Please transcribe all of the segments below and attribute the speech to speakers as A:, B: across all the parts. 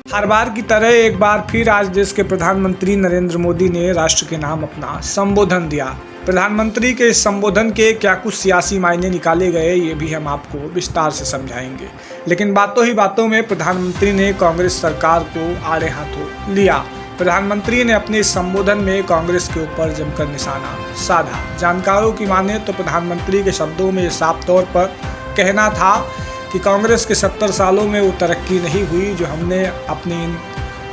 A: हर बार की तरह एक बार फिर आज देश के प्रधानमंत्री नरेंद्र मोदी ने राष्ट्र के नाम अपना संबोधन दिया। प्रधानमंत्री के इस संबोधन के क्या कुछ सियासी मायने निकाले गए, ये भी हम आपको विस्तार से समझाएंगे। लेकिन बातों ही बातों में प्रधानमंत्री ने कांग्रेस सरकार को आड़े हाथों लिया। प्रधानमंत्री ने अपने इस संबोधन में कांग्रेस के ऊपर जमकर निशाना साधा। जानकारों की माने तो प्रधानमंत्री के शब्दों में साफ तौर पर कहना था कि कांग्रेस के 70 सालों में वो तरक्की नहीं हुई जो हमने अपने इन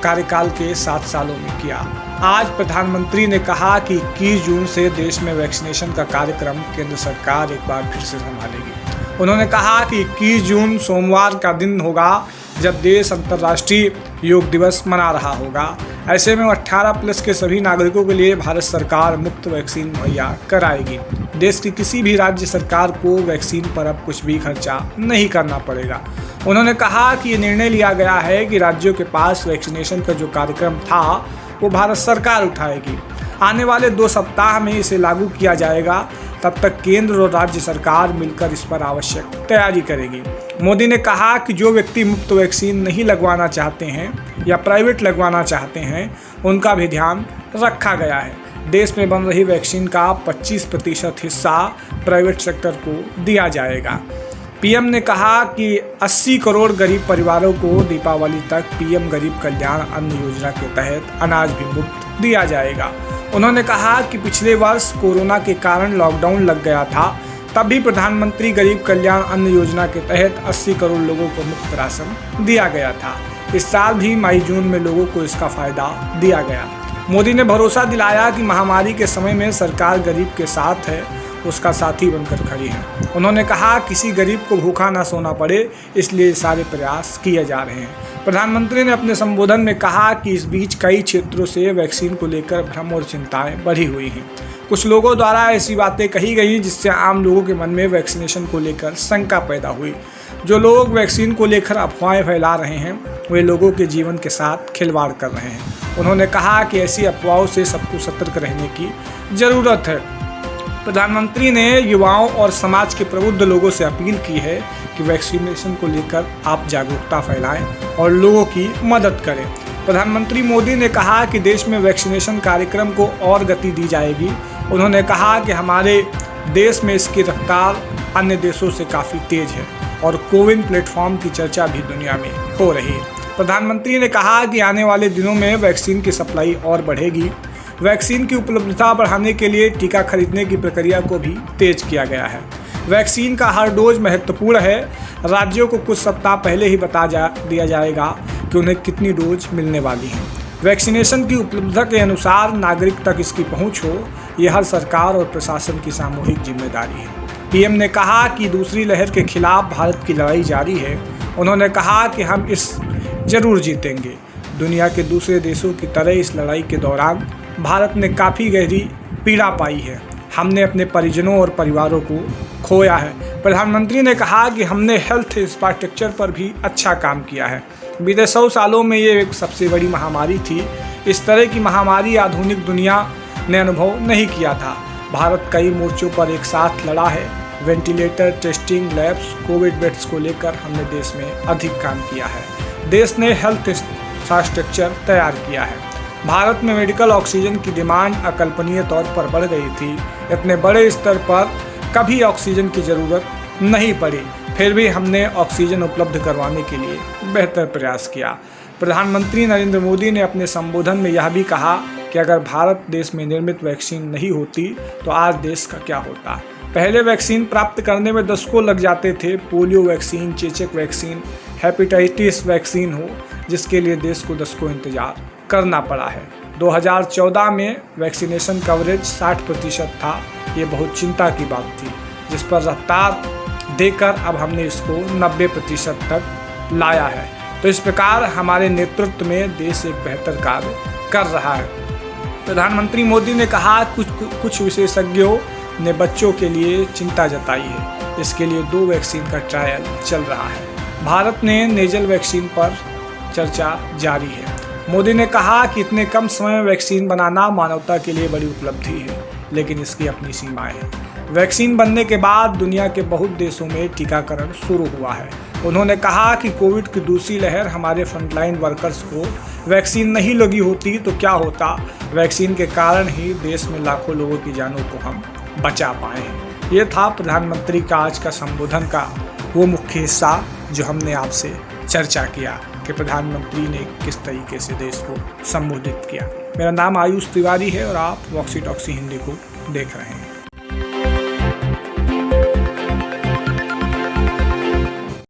A: कार्यकाल के 7 सालों में किया। आज प्रधानमंत्री ने कहा कि 21 जून से देश में वैक्सीनेशन का कार्यक्रम केंद्र सरकार एक बार फिर से संभालेगी। उन्होंने कहा कि 21 जून सोमवार का दिन होगा जब देश अंतर्राष्ट्रीय योग दिवस मना रहा होगा। ऐसे में 18+ के सभी नागरिकों के लिए भारत सरकार मुफ्त वैक्सीन मुहैया कराएगी। देश की किसी भी राज्य सरकार को वैक्सीन पर अब कुछ भी खर्चा नहीं करना पड़ेगा। उन्होंने कहा कि ये निर्णय लिया गया है कि राज्यों के पास वैक्सीनेशन का जो कार्यक्रम था वो भारत सरकार उठाएगी। आने वाले 2 सप्ताह में इसे लागू किया जाएगा। तब तक केंद्र और राज्य सरकार मिलकर इस पर आवश्यक तैयारी करेगी। मोदी ने कहा कि जो व्यक्ति मुफ्त वैक्सीन नहीं लगवाना चाहते हैं या प्राइवेट लगवाना चाहते हैं, उनका भी ध्यान रखा गया है। देश में बन रही वैक्सीन का 25% हिस्सा प्राइवेट सेक्टर को दिया जाएगा। पीएम ने कहा कि 80 करोड़ गरीब परिवारों को दीपावली तक पीएम गरीब कल्याण अन्न योजना के तहत अनाज भी मुफ्त दिया जाएगा। उन्होंने कहा कि पिछले वर्ष कोरोना के कारण लॉकडाउन लग गया था, तब भी प्रधानमंत्री गरीब कल्याण अन्न योजना के तहत 80 करोड़ लोगों को मुफ्त राशन दिया गया था। इस साल भी मई जून में लोगों को इसका फायदा दिया गया। मोदी ने भरोसा दिलाया कि महामारी के समय में सरकार गरीब के साथ है, उसका साथी बनकर खड़ी है। उन्होंने कहा किसी गरीब को भूखा ना सोना पड़े, इसलिए सारे प्रयास किए जा रहे हैं। प्रधानमंत्री ने अपने संबोधन में कहा कि इस बीच कई क्षेत्रों से वैक्सीन को लेकर भ्रम और चिंताएं बढ़ी हुई हैं। कुछ लोगों द्वारा ऐसी बातें कही गई जिससे आम लोगों के मन में वैक्सीनेशन को लेकर शंका पैदा हुई। जो लोग वैक्सीन को लेकर अफवाहें फैला रहे हैं वे लोगों के जीवन के साथ खिलवाड़ कर रहे हैं। उन्होंने कहा कि ऐसी अफवाहों से सबको सतर्क रहने की ज़रूरत है। प्रधानमंत्री ने युवाओं और समाज के प्रबुद्ध लोगों से अपील की है कि वैक्सीनेशन को लेकर आप जागरूकता फैलाएं और लोगों की मदद करें। प्रधानमंत्री मोदी ने कहा कि देश में वैक्सीनेशन कार्यक्रम को और गति दी जाएगी। उन्होंने कहा कि हमारे देश में इसकी रफ्तार अन्य देशों से काफ़ी तेज है और कोविन प्लेटफॉर्म की चर्चा भी दुनिया में हो रही है। प्रधानमंत्री ने कहा कि आने वाले दिनों में वैक्सीन की सप्लाई और बढ़ेगी। वैक्सीन की उपलब्धता बढ़ाने के लिए टीका खरीदने की प्रक्रिया को भी तेज किया गया है। वैक्सीन का हर डोज महत्वपूर्ण है। राज्यों को कुछ सप्ताह पहले ही दिया जाएगा कि उन्हें कितनी डोज मिलने वाली है। वैक्सीनेशन की उपलब्धता के अनुसार नागरिक तक इसकी पहुंच हो, यह हर सरकार और प्रशासन की सामूहिक जिम्मेदारी है। पीएम ने कहा कि दूसरी लहर के खिलाफ भारत की लड़ाई जारी है। उन्होंने कहा कि हम इस जरूर जीतेंगे। दुनिया के दूसरे देशों की तरह इस लड़ाई के दौरान भारत ने काफ़ी गहरी पीड़ा पाई है। हमने अपने परिजनों और परिवारों को खोया है। प्रधानमंत्री ने कहा कि हमने हेल्थ इंफ्रास्ट्रक्चर पर भी अच्छा काम किया है। बीते 100 सालों में ये एक सबसे बड़ी महामारी थी। इस तरह की महामारी आधुनिक दुनिया ने अनुभव नहीं किया था। भारत कई मोर्चों पर एक साथ लड़ा है। Ventilator, testing labs, Covid beds को लेकर हमने देश में अधिक काम किया है। देश ने हेल्थ इंफ्रास्ट्रक्चर तैयार किया है। भारत में मेडिकल ऑक्सीजन की डिमांड अकल्पनीय तौर पर बढ़ गई थी। इतने बड़े स्तर पर कभी ऑक्सीजन की ज़रूरत नहीं पड़ी, फिर भी हमने ऑक्सीजन उपलब्ध करवाने के लिए बेहतर प्रयास किया। प्रधानमंत्री नरेंद्र मोदी ने अपने संबोधन में यह भी कहा कि अगर भारत देश में निर्मित वैक्सीन नहीं होती तो आज देश का क्या होता। पहले वैक्सीन प्राप्त करने में दशकों लग जाते थे। पोलियो वैक्सीन, चेचक वैक्सीन, हेपेटाइटिस वैक्सीन हो, जिसके लिए देश को दशकों इंतजार करना पड़ा है। 2014 में वैक्सीनेशन कवरेज 60% था। ये बहुत चिंता की बात थी, जिस पर रफ्तार देकर अब हमने इसको 90% तक लाया है। तो इस प्रकार हमारे नेतृत्व में देश एक बेहतर कार्य कर रहा है। प्रधानमंत्री मोदी ने कहा कुछ विशेषज्ञों ने बच्चों के लिए चिंता जताई है। इसके लिए 2 वैक्सीन का ट्रायल चल रहा है। भारत ने नेजल वैक्सीन पर चर्चा जारी है। मोदी ने कहा कि इतने कम समय में वैक्सीन बनाना मानवता के लिए बड़ी उपलब्धि है, लेकिन इसकी अपनी सीमाएं हैं। वैक्सीन बनने के बाद दुनिया के बहुत देशों में टीकाकरण शुरू हुआ है। उन्होंने कहा कि कोविड की दूसरी लहर हमारे फ्रंटलाइन वर्कर्स को वैक्सीन नहीं लगी होती तो क्या होता। वैक्सीन के कारण ही देश में लाखों लोगों की जानों को हम बचा पाए हैं। ये था प्रधानमंत्री का आज का संबोधन का वो मुख्य हिस्सा जो हमने आपसे चर्चा किया कि प्रधानमंत्री ने किस तरीके से देश को संबोधित किया। मेरा नाम आयुष तिवारी है और आप वॉक्सी टॉक्सी हिंदी को देख रहे हैं।